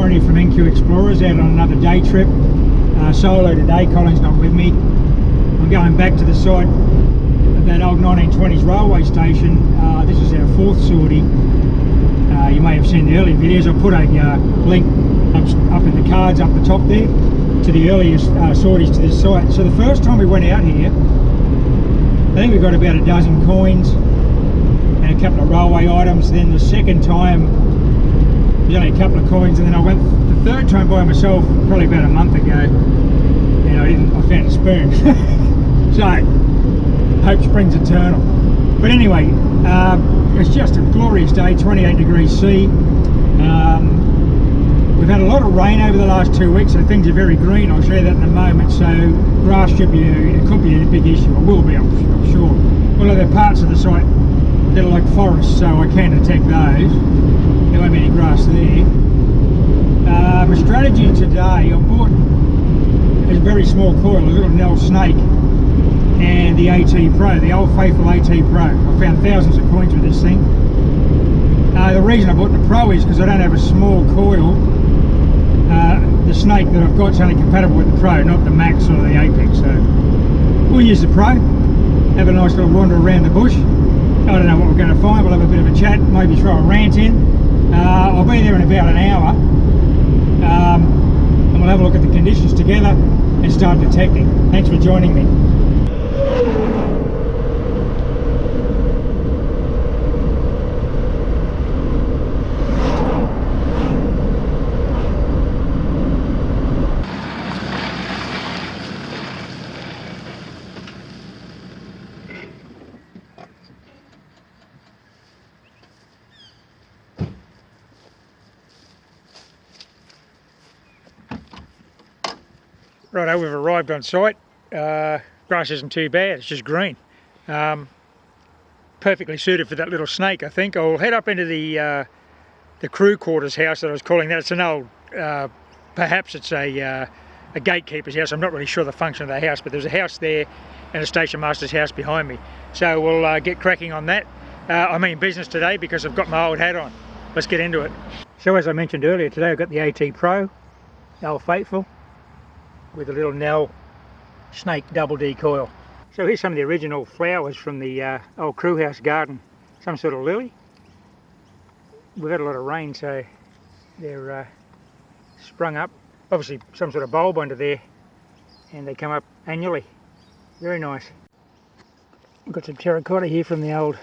Sortie from NQ Explorers out on another day trip. Solo today, Colleen's not with me. I'm going back to the site of that old 1920s railway station. This is our fourth sortie. You may have seen the earlier videos. I put a link up in the cards up the top there to the earliest sorties to this site. So the first time we went out here, I think we got about a dozen coins and a couple of railway items. Then the second time there's only a couple of coins, and then I went the third time by myself probably about a month ago, and I found a spoon. So hope springs eternal. But anyway, it's just a glorious day, 28 degrees C. We've had a lot of rain over the last 2 weeks, so things are very green. I'll show you that in a moment. So grass should be it could be a big issue. It will be, I'm sure. Although there are parts of the site that are like forests, so I can detect those. There won't be any grass there. My strategy today, I bought a very small coil, a little NEL Snake, and the AT Pro, the old faithful AT Pro. I found thousands of coins with this thing. The reason I bought the Pro is because I don't have a small coil. The Snake that I've got is only compatible with the Pro, not the Max or the Apex. So we'll use the Pro, have a nice little wander around the bush. I don't know what we're going to find. We'll have a bit of a chat, maybe throw a rant in. I'll be there in about an hour, and we'll have a look at the conditions together and start detecting. Thanks for joining me. Righto, we've arrived on site. Grass isn't too bad, it's just green. Perfectly suited for that little snake, I think. I'll head up into the crew quarters house that I was calling that. It's an old, perhaps it's a gatekeeper's house. I'm not really sure the function of the house, but there's a house there and a station master's house behind me. So we'll get cracking on that. I mean business today because I've got my old hat on. Let's get into it. So as I mentioned earlier, today I've got the AT Pro, old faithful, with a little NEL Snake double D coil. So here's some of the original flowers from the old crew house garden. Some sort of lily. We've had a lot of rain, so they're sprung up. Obviously some sort of bulb under there, and they come up annually. Very nice. We've got some terracotta here from the old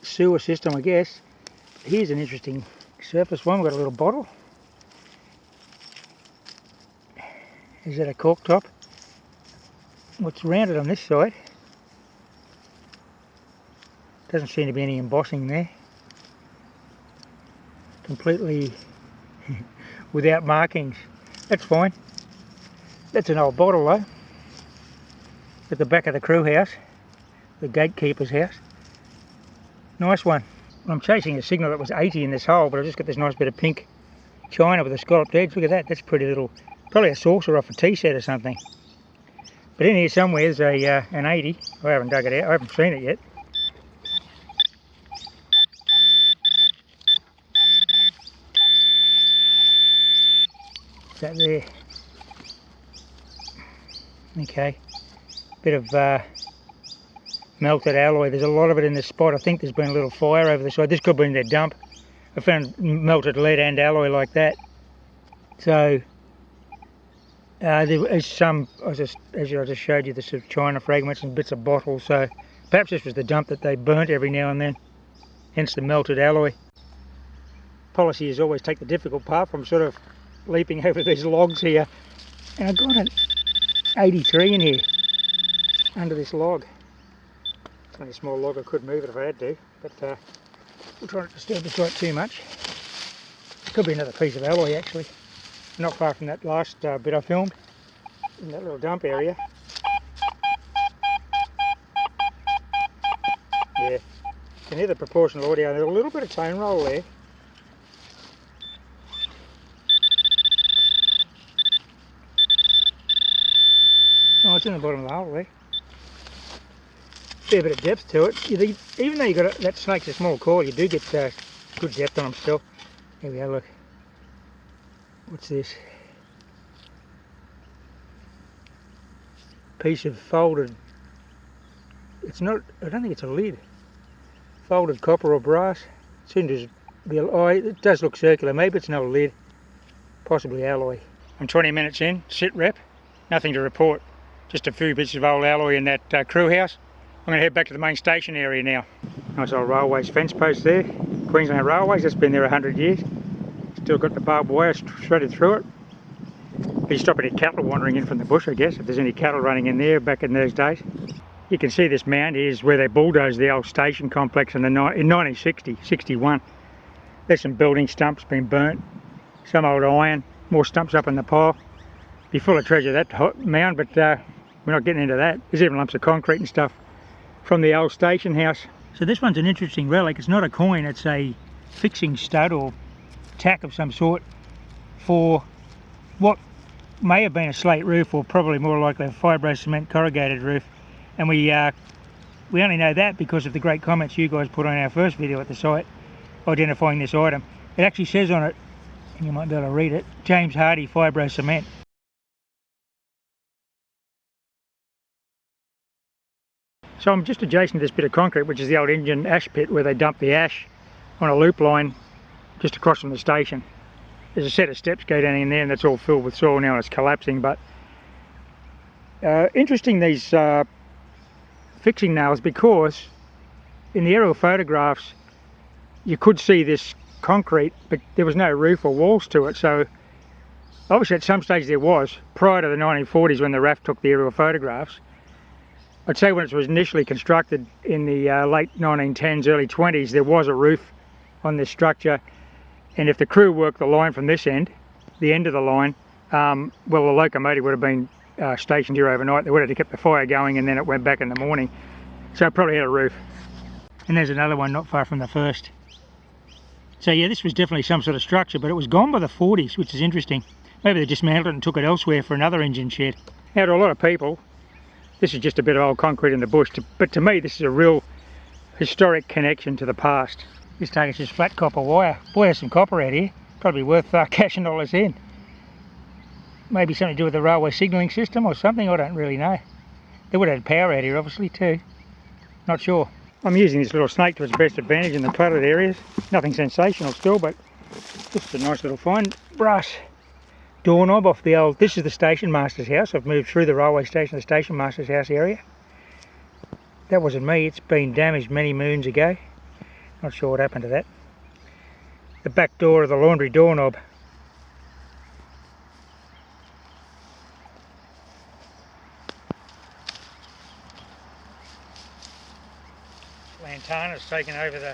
sewer system, I guess. Here's an interesting surface one. We've got a little bottle. Is that a cork top? What's rounded on this side? Doesn't seem to be any embossing there. Completely without markings. That's fine. That's an old bottle though. At the back of the crew house, the gatekeeper's house. Nice one. I'm chasing a signal that was 80 in this hole, but I've just got this nice bit of pink china with a scalloped edge. Look at that. That's pretty little. Probably a saucer off a tea set or something. But in here somewhere there's an 80. I haven't dug it out. I haven't seen it yet. Is that there? Okay. Bit of melted alloy. There's a lot of it in this spot. I think there's been a little fire over the side. This could be in their dump. I found melted lead and alloy like that. So there is some, as I just showed you, the sort of china fragments and bits of bottles, so perhaps this was the dump that they burnt every now and then, hence the melted alloy. Policy is always take the difficult path. I'm sort of leaping over these logs here, and I've got an 83 in here, under this log. It's only a small log, I could move it if I had to, but we'll try not to disturb the site too much. It could be another piece of alloy actually. Not far from that last bit I filmed, in that little dump area. Yeah, you can hear the proportional audio. There's a little bit of tone roll there. Oh, it's in the bottom of the hole there. Fair bit of depth to it. Even though you've got that snake's a small coil, you do get good depth on them still. Here we go, look. What's this? Piece of folded, it's not, I don't think it's a lid. Folded copper or brass. Seems to be, oh, it does look circular. Maybe it's no lid. Possibly alloy. I'm 20 minutes in, sit rep. Nothing to report. Just a few bits of old alloy in that crew house. I'm going to head back to the main station area now. Nice old railways fence post there. Queensland Railways, that's been there 100 years. Still got the barbed wire threaded through it. You stop any cattle wandering in from the bush, I guess, if there's any cattle running in there back in those days. You can see this mound here is where they bulldozed the old station complex in 1960, 61. There's some building stumps been burnt, some old iron, more stumps up in the pile. Be full of treasure, that mound, but we're not getting into that. There's even lumps of concrete and stuff from the old station house. So this one's an interesting relic. It's not a coin, it's a fixing stud or tack of some sort for what may have been a slate roof, or probably more likely a fibro cement corrugated roof. And we only know that because of the great comments you guys put on our first video at the site identifying this item. It actually says on it, and you might be able to read it, James Hardy fibro cement. So I'm just adjacent to this bit of concrete, which is the old engine ash pit where they dump the ash on a loop line just across from the station. There's a set of steps go down in there, and that's all filled with soil now and it's collapsing. But interesting, these fixing nails, because in the aerial photographs you could see this concrete, but there was no roof or walls to it. So obviously at some stage there was, prior to the 1940s when the RAF took the aerial photographs. I'd say when it was initially constructed in the late 1910s, early 20s, there was a roof on this structure. And if the crew worked the line from this end, the end of the line, well, the locomotive would have been stationed here overnight. They would have kept the fire going, and then it went back in the morning. So it probably had a roof. And there's another one not far from the first. So yeah, this was definitely some sort of structure, but it was gone by the 40s, which is interesting. Maybe they dismantled it and took it elsewhere for another engine shed. Now, to a lot of people, this is just a bit of old concrete in the bush, but to me this is a real historic connection to the past. This target's just flat copper wire. Boy, there's some copper out here. Probably worth cashing all this in. Maybe something to do with the railway signalling system or something, I don't really know. They would have had power out here obviously too. Not sure. I'm using this little snake to its best advantage in the cluttered areas. Nothing sensational still, but just a nice little find. Brass doorknob off the old, this is the station master's house. I've moved through the railway station to the station master's house area. That wasn't me, it's been damaged many moons ago. Not sure what happened to that. The back door of the laundry doorknob. Lantana's taken over the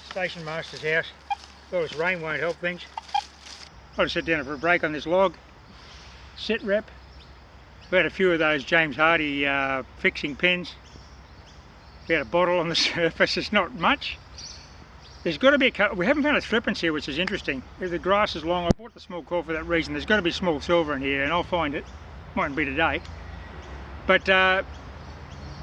station master's house. Well, this rain won't help things. I'll just sit down for a break on this log. Sit rep. We had a few of those James Hardy fixing pins. We had a bottle on the surface. It's not much. There's got to be a, we haven't found a threepence here, which is interesting. The grass is long. I bought the small coil for that reason. There's got to be small silver in here, and I'll find it. Mightn't be today. But I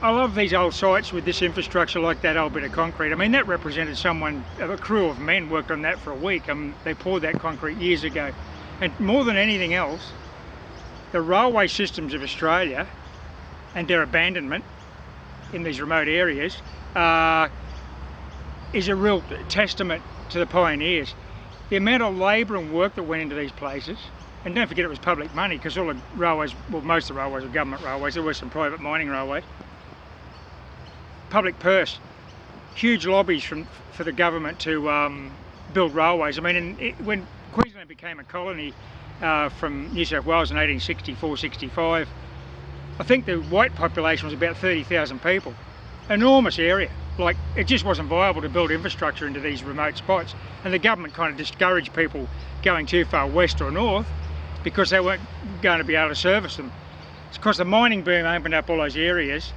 love these old sites with this infrastructure like that old bit of concrete. I mean, that represented someone, a crew of men worked on that for a week. They poured that concrete years ago. And more than anything else, the railway systems of Australia and their abandonment in these remote areas is a real testament to the pioneers. The amount of labour and work that went into these places, and don't forget it was public money, because all the railways, well, most of the railways were government railways. There were some private mining railways. Public purse, huge lobbies for the government to build railways. I mean, when Queensland became a colony from New South Wales in 1864-65, I think the white population was about 30,000 people. Enormous area. Like, it just wasn't viable to build infrastructure into these remote spots, and the government kind of discouraged people going too far west or north because they weren't going to be able to service them. It's because the mining boom opened up all those areas,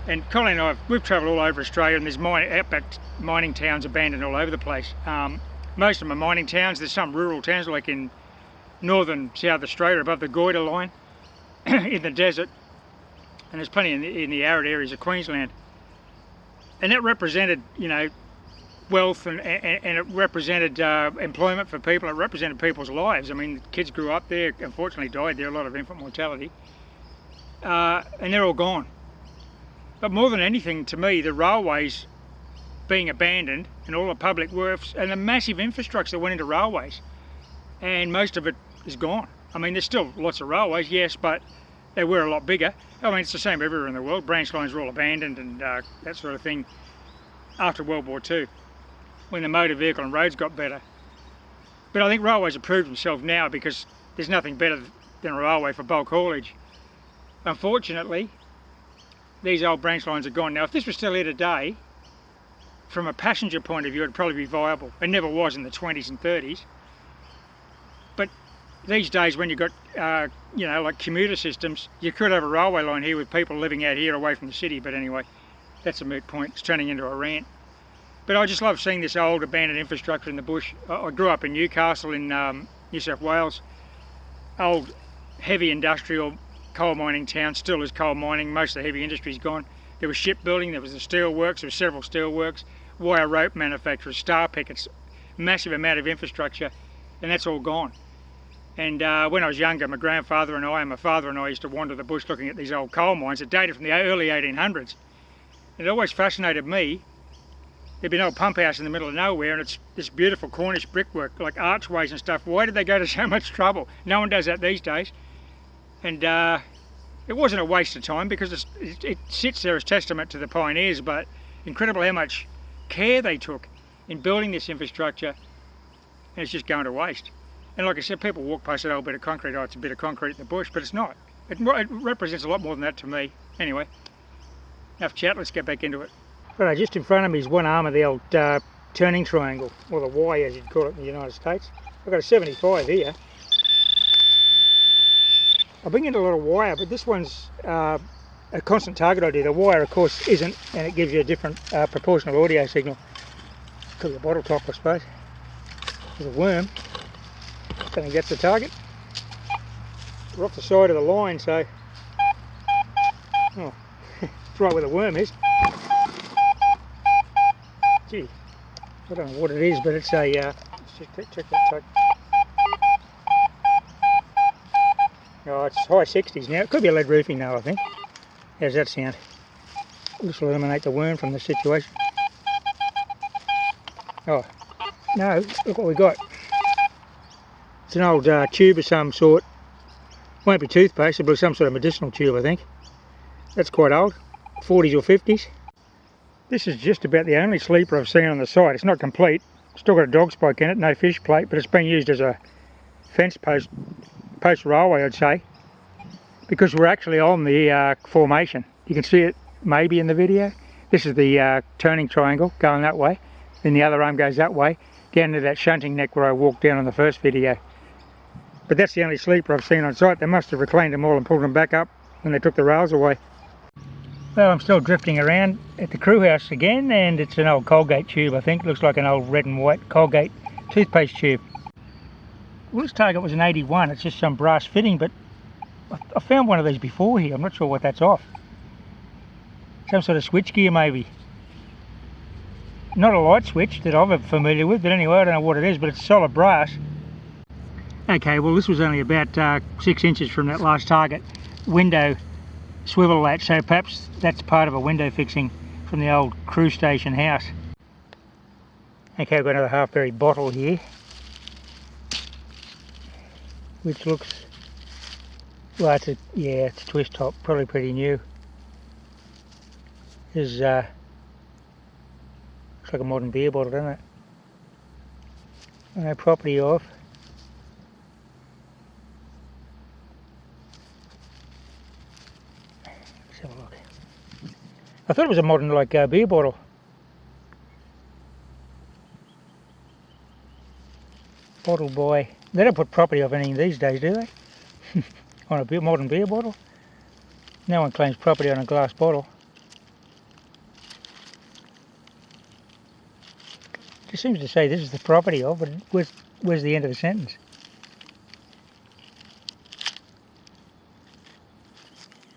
and Colleen and we've travelled all over Australia, and there's outback mining towns abandoned all over the place. Most of them are mining towns. There's some rural towns like in northern South Australia above the Goyder line in the desert, and there's plenty in the arid areas of Queensland. And that represented, you know, wealth, and it represented employment for people. It represented people's lives. I mean, kids grew up there, unfortunately died there, a lot of infant mortality, and they're all gone. But more than anything, to me, the railways being abandoned and all the public works and the massive infrastructure that went into railways, and most of it is gone. I mean, there's still lots of railways, yes, but they were a lot bigger. I mean, it's the same everywhere in the world. Branch lines were all abandoned and that sort of thing after World War II, when the motor vehicle and roads got better. But I think railways have proved themselves now, because there's nothing better than a railway for bulk haulage. Unfortunately, these old branch lines are gone. Now, if this was still here today, from a passenger point of view, it'd probably be viable. It never was in the 20s and 30s. But these days, when you've got, you know, like commuter systems, you could have a railway line here with people living out here away from the city. But anyway, that's a moot point. It's turning into a rant. But I just love seeing this old abandoned infrastructure in the bush. I grew up in Newcastle in New South Wales. Old heavy industrial coal mining town, still is coal mining. Most of the heavy industry's gone. There was shipbuilding, there was the steel works, there were several steel works, wire rope manufacturers, star pickets, massive amount of infrastructure, and that's all gone. And when I was younger, my grandfather and I and my father and I used to wander the bush looking at these old coal mines that dated from the early 1800s. It always fascinated me. There'd be an old pump house in the middle of nowhere, and it's this beautiful Cornish brickwork, like archways and stuff. Why did they go to so much trouble? No one does that these days. And it wasn't a waste of time, because it sits there as testament to the pioneers, but incredible how much care they took in building this infrastructure, and it's just going to waste. And like I said, people walk past that old bit of concrete, oh, it's a bit of concrete in the bush, but it's not. It represents a lot more than that to me. Anyway, enough chat, let's get back into it. Right, just in front of me is one arm of the old turning triangle, or the Y as you'd call it in the United States. I've got a 75 here. I bring in a lot of wire, but this one's a constant target idea. The wire, of course, isn't, and it gives you a different proportional audio signal. Could be a bottle top, I suppose. There's a worm. I think that's the target. We're off the side of the line, so... Oh, it's right where the worm is. Gee, I don't know what it is, but it's a... let's check that tag. Oh, it's high 60s now. It could be a lead roofing though, I think. How's that sound? This will eliminate the worm from the situation. Oh, no, look what we got. It's an old tube of some sort. Won't be toothpaste, it'll be some sort of medicinal tube, I think. That's quite old, 40s or 50s. This is just about the only sleeper I've seen on the site. It's not complete. Still got a dog spike in it, no fish plate, but it's been used as a fence post railway, I'd say, because we're actually on the formation. You can see it maybe in the video. This is the turning triangle going that way, then the other arm goes that way down to that shunting neck where I walked down on the first video. But that's the only sleeper I've seen on site. They must have reclaimed them all and pulled them back up when they took the rails away. Well, I'm still drifting around at the crew house again, and it's an old Colgate tube, I think. It looks like an old red and white Colgate toothpaste tube. Well, this target was an 81, it's just some brass fitting, but I found one of these before here. I'm not sure what that's off. Some sort of switch gear maybe. Not a light switch that I'm familiar with, but anyway, I don't know what it is, but it's solid brass. Okay, well this was only about 6 inches from that last target. Window swivel latch, so perhaps that's part of a window fixing from the old crew station house. Okay, I've got another half-buried bottle here, which looks, well, it's a twist top, probably pretty new. There's looks like a modern beer bottle, doesn't it? No property of. Let's have a look. I thought it was a modern like beer bottle. Bottle by. They don't put property of anything these days, do they? On a modern beer bottle? No one claims property on a glass bottle. It seems to say this is the property of, but where's the end of the sentence?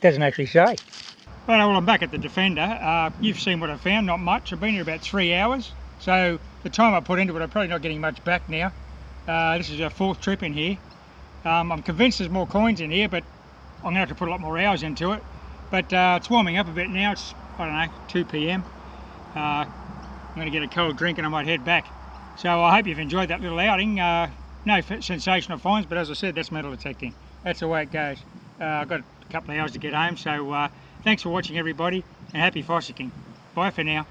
Doesn't actually say. Right, well, I'm back at the Defender. You've seen what I found, not much. I've been here about 3 hours. So the time I put into it, I'm probably not getting much back now. This is our 4th trip in here. I'm convinced there's more coins in here, but I'm going to have to put a lot more hours into it. But it's warming up a bit now. It's, I don't know, 2 p.m. I'm going to get a cold drink and I might head back. So I hope you've enjoyed that little outing. No sensational finds, but as I said, that's metal detecting. That's the way it goes. I've got a couple of hours to get home, so thanks for watching everybody, and happy fossicking. Bye for now.